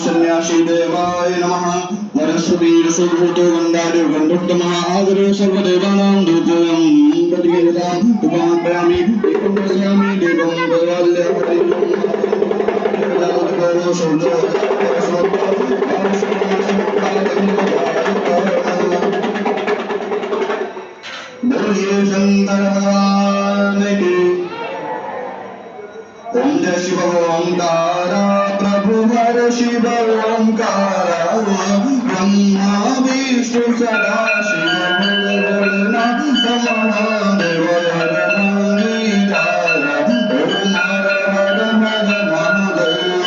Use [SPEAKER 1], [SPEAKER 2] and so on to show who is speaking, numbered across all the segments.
[SPEAKER 1] सन्यासी देवाय नमः वरस्वीर सुभूतो गंधारे गंधोत्तमः आदरे सर्वदेवानां दूतोऽयं प्रतिवेदां उपाध्यायामि एकं पश्यामि देवं देवालयपति बोलिए शंकर भगवान की ओम जय शिव ओंकार प्रभु हर शिव ओंकार ब्रह्मा विष्णु सदा शिव भोलेनाथ महादेव हर मंगीकार ओम हर हर हर महादेव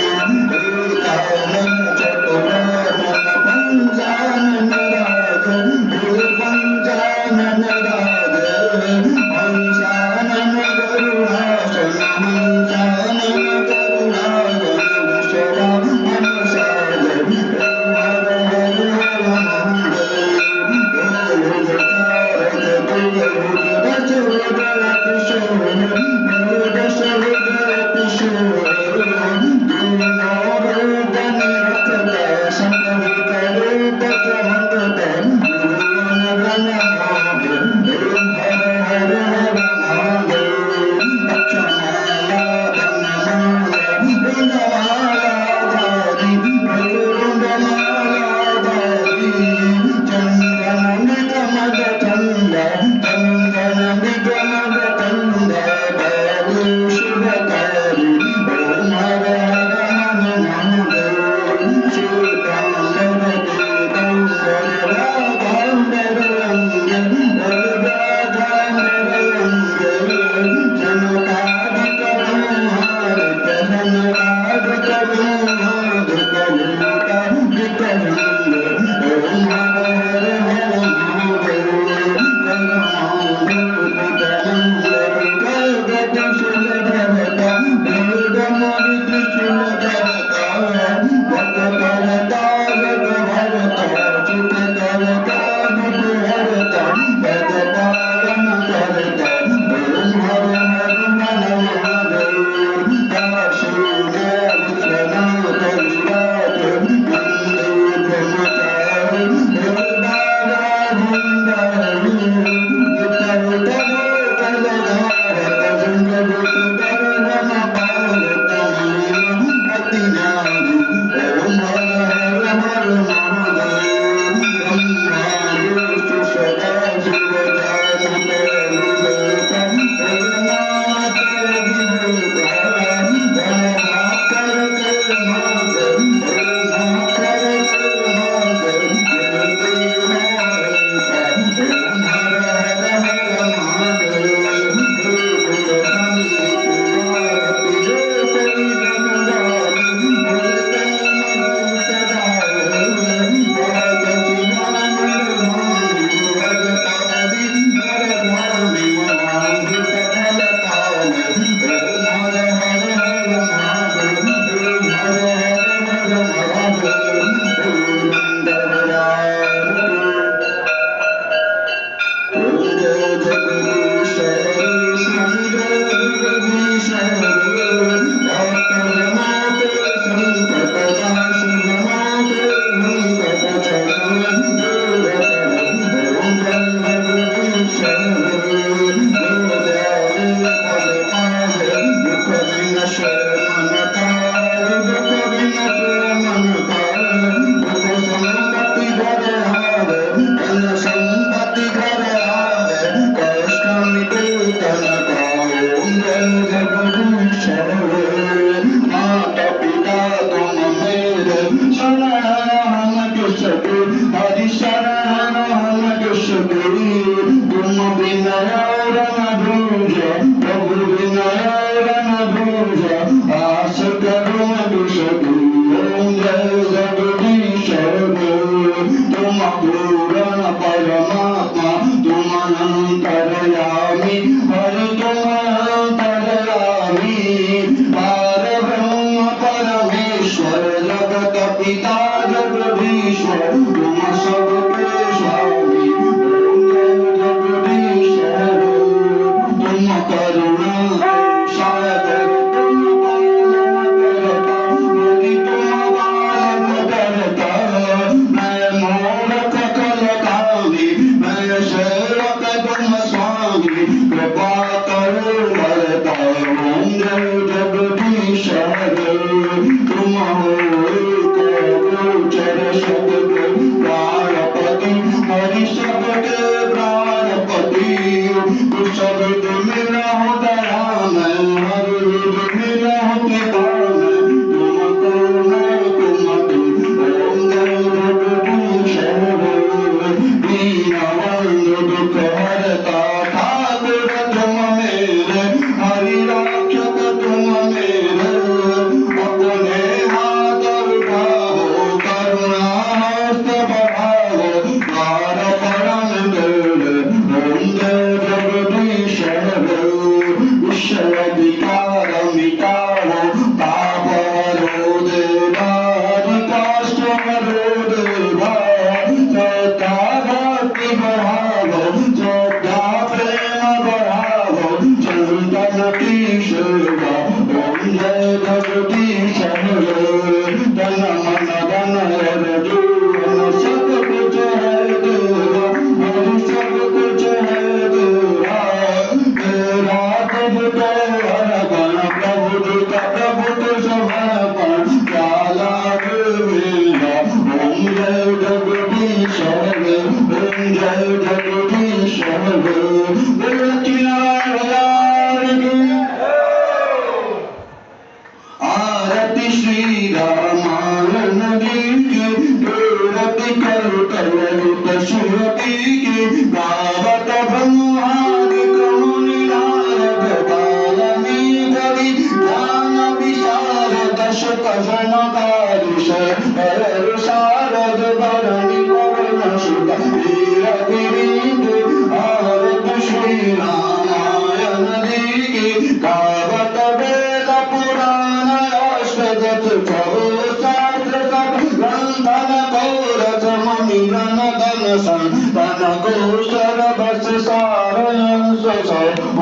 [SPEAKER 1] एकानन चतुरानन पंचानन राधे पंचानन राधे पंचानन करुणासन पंचानन करुणासन विश्वरा मनसाद हर हर हर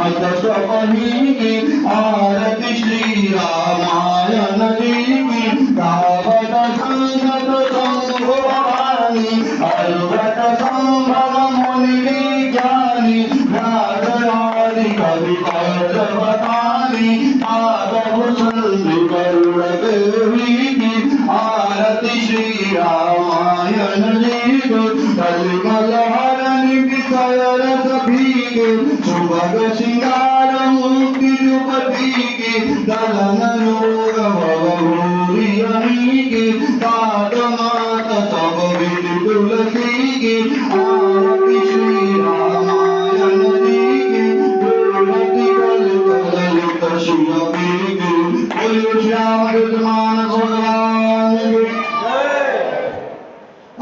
[SPEAKER 1] मात स्वपनी की आरती श्री रामायण जी की गावत संगत शंभु भवानी अर्वत संभव मुनि ज्ञानी राजयादि कवि पर्वतानी आदव संधि गरुड़ देवी की आरती श्री रामायण जी की कलिमल हरनि विषय रस भीगे सुभग सिंगार मुक्ति युपति की दलन योग भवभूरि हरि की तात मात सब विधि तुलसी की आरती श्री रामायण जी की दुर्मति कल कलित शिवपी की बोलो श्याम विद्यमान भगवान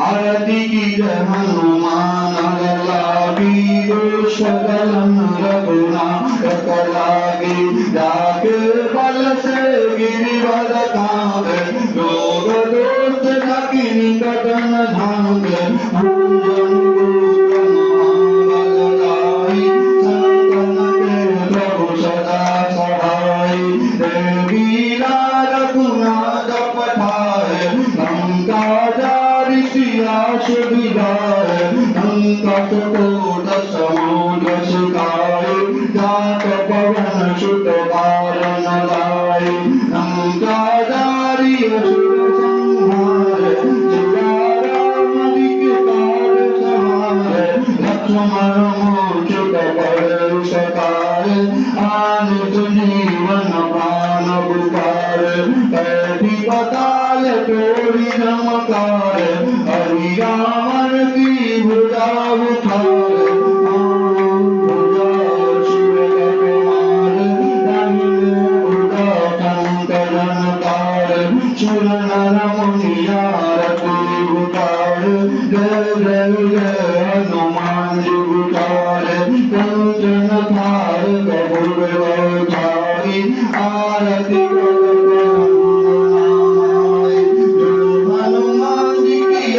[SPEAKER 1] आरती की जय हनुमान लागी सकलन रघुनाथ लागी जाके बल से गिरिवर कांपे रोग दोष लखिन कटन धांगे पूजन संतन के प्रभु सदा सहाय वीरा रघुनाथ पठाए लंका सिया सुविधाय अंकट कोट समुद्र सिखाए जात पवन सुत पालन लाए लंकाधारी असुर संहारे सिया राम जी काज सहारे लक्ष्मण मूर्छित पड़े सकाए आनित जीवन प्राण बुखारे कैठी पताल तोड़ी नमकारे हरियामन की भुजा उठारे भुजा शिव कुमार दाहिने भुजा शंकरन तारे सुर नर मुनि आरती उतारे जय जय जय हनुमान जी उतारे कंचन थार कपूर छाई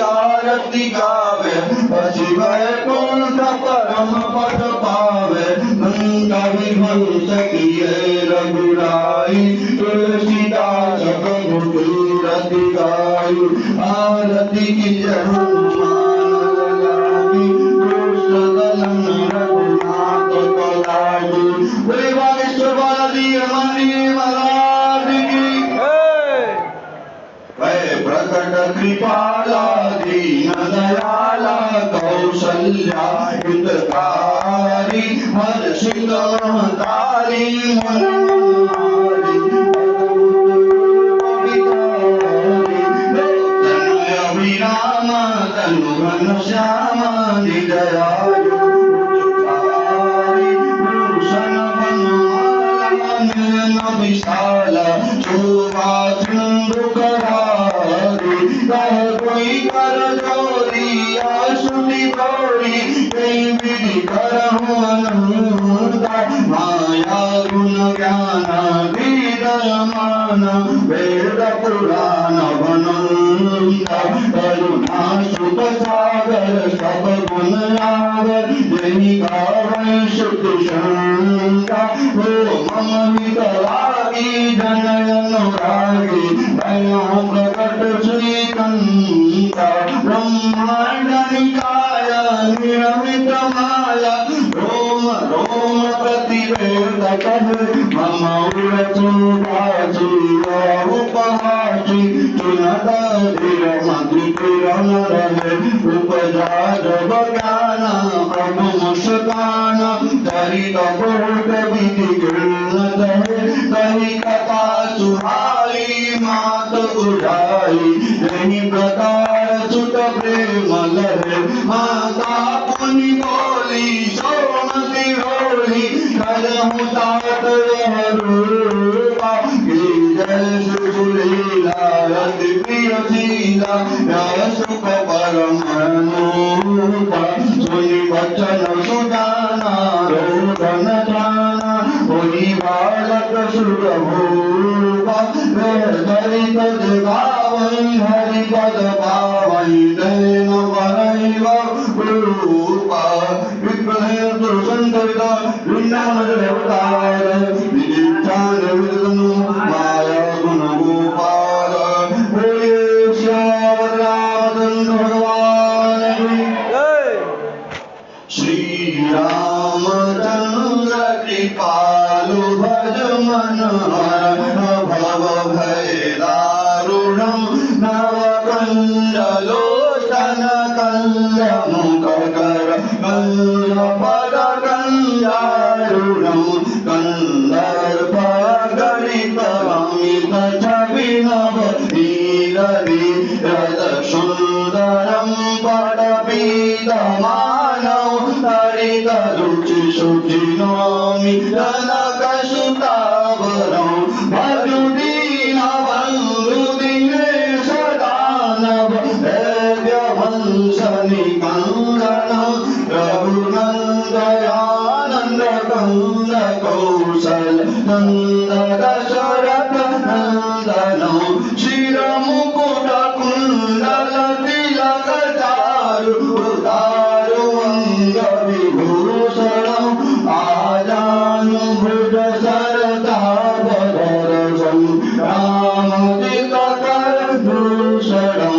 [SPEAKER 1] आरती गावे शिवय कौन परम पद पावे कवि भंस किए रघुराई तुलसीदास रति गाई आरती की जय हनुमान लागी दुष्टदलन रघुनाथ कलागी बोले बागेश्वर बालाजी हमारी महाराज की प्रकट कृपाला दीन दयाला कौशल्या हितकारी हर्षित महतारी मनमारी अभिराम तनु घनश्याम निदयायु भूषण वनमाला विशाल शोभा कोई कर चोरी आसुति गौरी कई विधि करहु अनंता माया गुण ज्ञान मान वेद पुराण बनंता करुणा सुख सागर सब गुण आगर जनि गावै सुख शंका ओ मम हितलागी जनय अनुरागी भयो प्रकट श्रीकंता ब्रह्मांड निकाय निरमित माया रोम रोम प्रतिवेद कहे मम उरचुदासी उपहासी चुनत धीर मधु किरण रहे उपजा जब ज्ञान प्रभु मुस्कान चरित बहुत विधि गिरत है कही कथा सुहाई मात उजाई यही प्रकार सुत प्रेम लहे माता पुनि बोली सोमति होली करहु तात रूपा जय सुशीला अति प्रिय शीला जय सुख परम अनुपा सुनि वचन सुजाना रोदन जाना होई बालक सुर भूपा चरित गावै हरि पद पावै नैन वरैव रूपा विग्रह दुर्गंधित वृंदावन कंजलोचन कंजमुखकर कंजपदकंजारुणं कंदर्पगणितमितचविनवनीरसुन्दरं पटपीतमानौ हरितरुचिशुचिनोमि जनकसुतावरं भजुदीनबन्धुदिनेश दानव दैव्यवंशनिकन्दनं रघुनन्दयानन्द कौशल नन्द दशरथ नन्दनं शिरमुकुट कुण्डल तिलक चारुदारुअङ्गविभूषणं आजानुभुज सरदावररसं रामदितकरभूषणं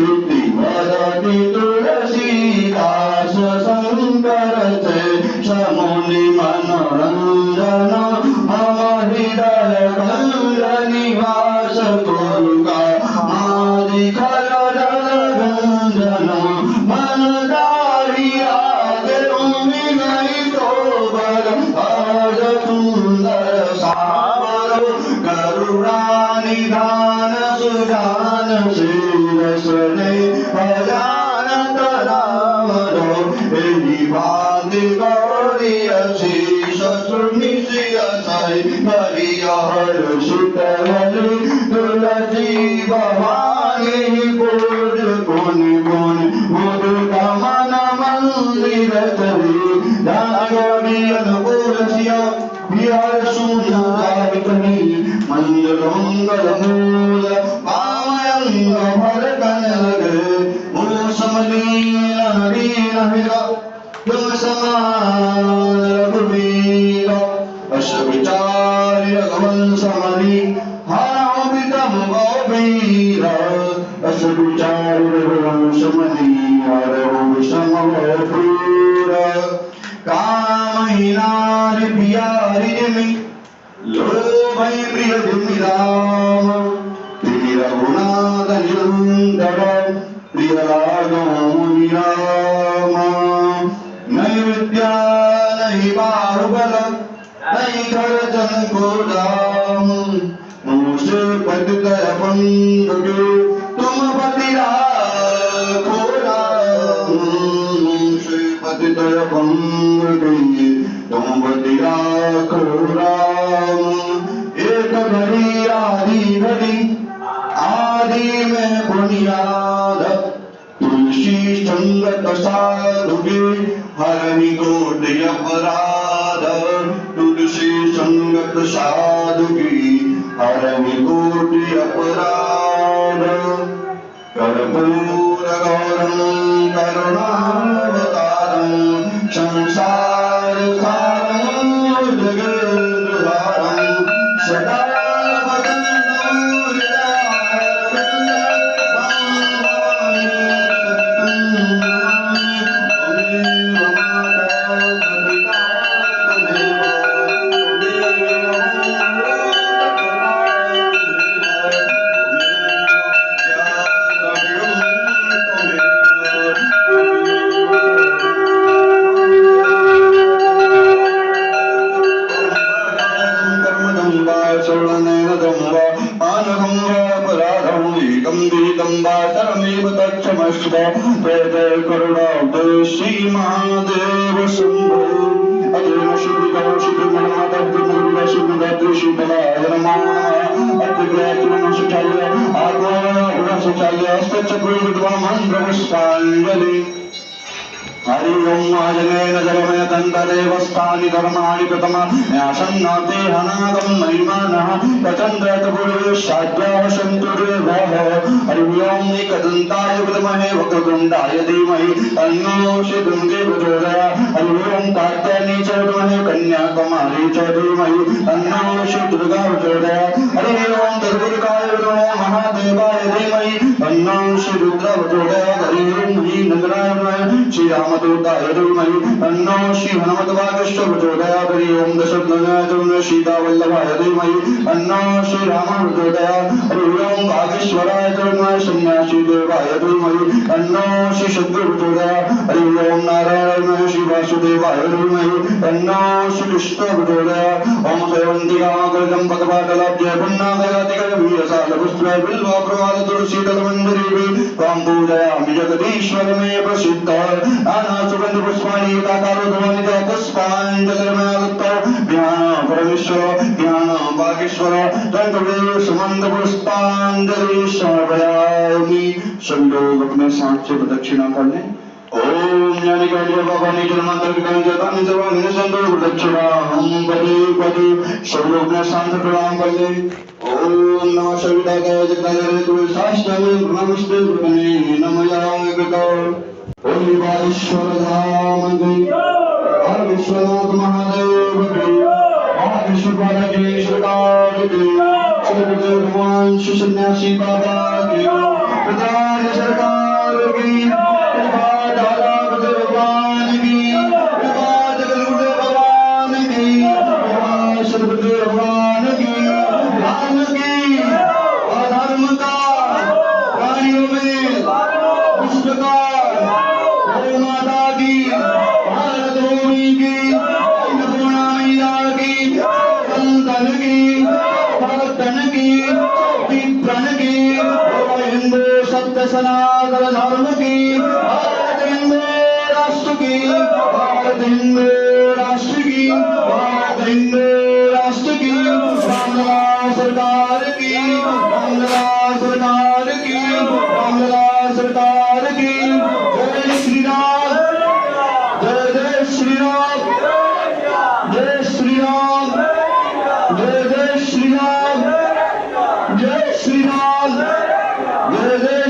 [SPEAKER 1] इति वदति तुलसीदास शङ्कर मुनिमनोरञ्जन मम हृदय निवास कुरुका आदिखलरञ्जन मनदाहि आदिविनयितोबर हर सुन्दर सावर करुणानिधान सुजान शिरसने भजानत रामरो एहि शीश सुनिशियसै हरिहर सुतवली तुलसी भवानी पूज गुनि गुनि मुदुकमन मंदिर चली दागोरी अनुकूलस्य विहर शून्यकारिकनी मंगल मूल पावयंग भर कनग मूसमलीन हरीन हिरा रघुवीर अश्विचार्य रघुवंशमणि हरामितं गौवीर अश्विचार्य रघुवंशमणि हरवंशम गौवीर कामहीनारि प्रियारि जिमि लोभै प्रिय जिमि राम प्रिय रघुनाथ निरंतर प्रिय राघव मुनि राम नैवेद्या नहीं बाहुबल नहीं खर्चन को दाम मुझसे पतित बंधु तुम पति राखो राम मुझसे पतित बंधु तुम पति राखो राम एक घड़ी आदि में बुनियाद तुलसी संगत साधुगे हरनि कोटि अपराध तुलसी संगत साधुगे हरनि कोटि अपराध कर्पूर गौरं करुणावतारं संसार सारं जगद्धारं सदा श्री महादेव शंभो अजय श्री कौशिक माता पिता श्री शीतलाय नमः अतिग्रह सुचार्य आगमन सुचार्य अष्टचक्र विद्वान मंत्र पुष्पांजलि हरि ओम आजनेन जलमय दंतदेवस्थानि धर्माणि प्रथम न्यासन्नाते हनागम महिमानः तचन्द्रतपुरे शाद्यावसन्तुर्वः हरि ओम एकदन्ताय विद्महे वक्रतुण्डाय धीमहि तन्नो श्रीदुर्गे प्रचोदयात् हरि ओम कात्यायनी च विद्महे कन्याकुमारी च धीमहि तन्नो श्रीदुर्गा प्रचोदयात् हरि ओम दुर्गाय विद्महे महादेवाय धीमहि तन्नो श्रीरुद्र प्रचोदयात् हरि ओम नंदनाय विद्महे श्रीराम रामदूताय धीमहि तन्नो श्री हनुमद्वागश्च प्रचोदयात् हरि ओम दशरथनन्दनाय सीतावल्लभाय धीमहि तन्नो श्री राम प्रचोदयात् हरि ओम वागीश्वराय धीमहि सन्यासी देवाय धीमहि तन्नो श्री शुक्र प्रचोदयात् हरि ओम नारायणाय श्री वासुदेवाय धीमहि तन्नो श्री कृष्ण प्रचोदयात् ओम सेवन्ति कामकल्पं पकपाटलाभ्य पुण्णागयातिकवीरसालपुष्पे बिल्वाप्रवाद तुलसीदलमञ्जरी त्वां पूजयामि जगदीश्वर मे प्रसिद्ध नाना सुगन्धपुष्पाणि एकाकारो ध्वनित पुष्पाञ्जलिर्मयदत्तो ध्यान परमेश्वर ध्यान वागीश्वर तंतुदेव सुमंत पुष्पांजलि समर्पयामि। सभी लोग अपने साथ से प्रदक्षिणा कर लें। ओम ज्ञानी कालिया बाबा निजर मंत्र विकान जता निजवा निसंतो प्रदक्षिणा हम पदे पदे सब लोग अपने साथ प्रणाम कर ले। ओम नमः सविताय जगदाय तुल शास्त्राय ब्रह्मस्ते ब्रह्मणे नमः गतो ओम वाईश्वर धाम गई हर विश्वनाथ महादेव की हर विश्वपाल की सरकार की सदगुरु भगवान श्री सन्यासी बाबा की प्रधान सरकार की सनातन धर्म की भारत हिंदू राष्ट्र की भारत हिंदू राष्ट्र की भारत हिंदू राष्ट्र की बांग्ला सरकार की बांग्ला सरकार की बांग्ला सरकार की जय श्री राम जय जय श्री राम जय श्री राम जय जय श्री राम जय श्री राम जय जय